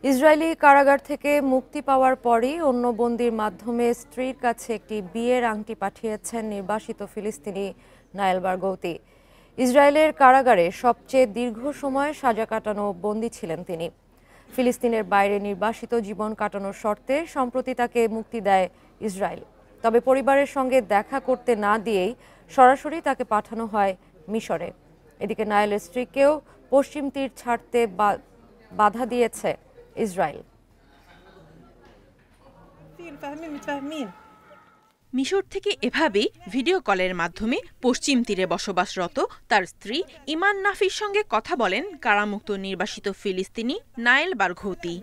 Israeli কারাগার থেকে মুক্তি পাওয়ার পরই অন্য বন্দির মাধ্যমে স্ত্রীর কাছে একটি বিয়ের আংটি পাঠিয়েছেন নির্বাসিত ফিলিস্তিনি নায়েল বারগৌতি। ইসরায়েলের কারাগারে সবচেয়ে দীর্ঘ সময় সাজা কাটানো বন্দী ছিলেন তিনি। ফিলিস্তিনের বাইরে নির্বাসিত জীবন কাটানোর শর্তে সম্প্রতি তাকে মুক্তি দেয় ইসরায়েল। তবে পরিবারের সঙ্গে দেখা করতে না দিয়েই সরাসরি তাকে পাঠানো হয় মিশরে। এদিকে নায়েলের স্ত্রীকেও পশ্চিম তীর ছাড়তে বাধা দিয়েছে ইসরায়েল। মিশর থেকে এভাবেই ভিডিও কলের মাধ্যমে পশ্চিম তীরে বসবাসরত তার স্ত্রী ইমান নাফির সঙ্গে কথা বলেন কারামুক্ত নির্বাসিত ফিলিস্তিনি নায়েল বারঘৌতি।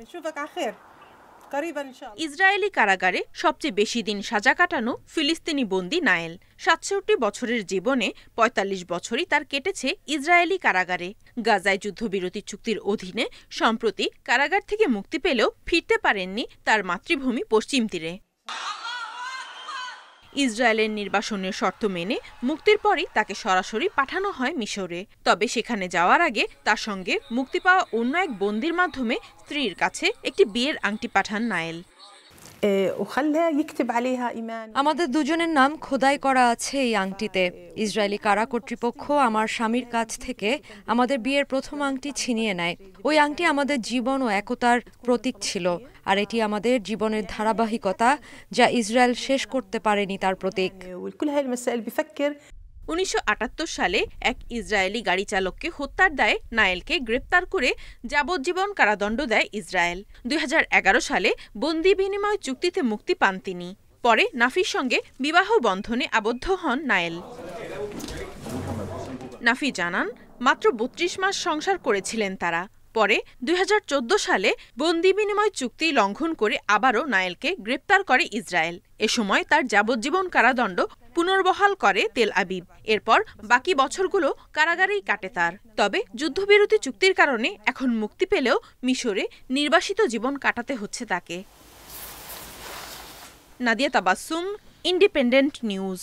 ইসরায়েলি কারাগারে সবচেয়ে বেশি দিন সাজা কাটানো ফিলিস্তিনি বন্দী নায়েল। ৬৭ বছরের জীবনে ৪৫ বছরই তার কেটেছে ইসরায়েলি কারাগারে। গাজায় যুদ্ধবিরতি চুক্তির অধীনে সম্প্রতি কারাগার থেকে মুক্তি পেলেও ফিরতে পারেননি তার মাতৃভূমি পশ্চিম তীরে। ইসরায়েলের নির্বাসনের শর্ত মেনে মুক্তির পরই তাকে সরাসরি পাঠানো হয় মিশরে। তবে সেখানে যাওয়ার আগে তার সঙ্গে মুক্তি পাওয়া অন্য এক বন্দির মাধ্যমে স্ত্রীর কাছে একটি বিয়ের আংটি পাঠান নায়েল। আমাদের দুজনের নাম খোদাই করা আছে এই আংটিতে। ইসরায়েলি কারা কর্তৃপক্ষ আমার স্বামীর কাছ থেকে আমাদের বিয়ের প্রথম আংটি ছিনিয়ে নেয়। ওই আংটি আমাদের জীবন ও একতার প্রতীক ছিল, আর এটি আমাদের জীবনের ধারাবাহিকতা, যা ইসরায়েল শেষ করতে পারেনি তার প্রতীক। ১৯৭৮ সালে এক ইসরায়েলি গাড়ি চালককে হত্যার দায়ে নায়েলকে গ্রেপ্তার করে যাবজ্জীবন কারাদণ্ড দেয় ইসরায়েল। ২০১১ সালে বন্দি বিনিময় চুক্তিতে মুক্তি পান তিনি। পরে নাফির সঙ্গে বিবাহ বন্ধনে আবদ্ধ হন নায়েল। নাফি জানান, মাত্র ৩২ মাস সংসার করেছিলেন তারা। পরে ২০১৪ সালে বন্দি বিনিময় চুক্তি লঙ্ঘন করে আবারও নায়েলকে গ্রেপ্তার করে ইসরায়েল। এ সময় তার যাবজ্জীবন কারাদণ্ড পুনর্বহাল করে তেল আবিব। এরপর বাকি বছরগুলো কারাগারেই কাটে তার। তবে যুদ্ধবিরতি চুক্তির কারণে এখন মুক্তি পেলেও মিশরে নির্বাসিত জীবন কাটাতে হচ্ছে তাকে। Nadia Tabassum, independent news.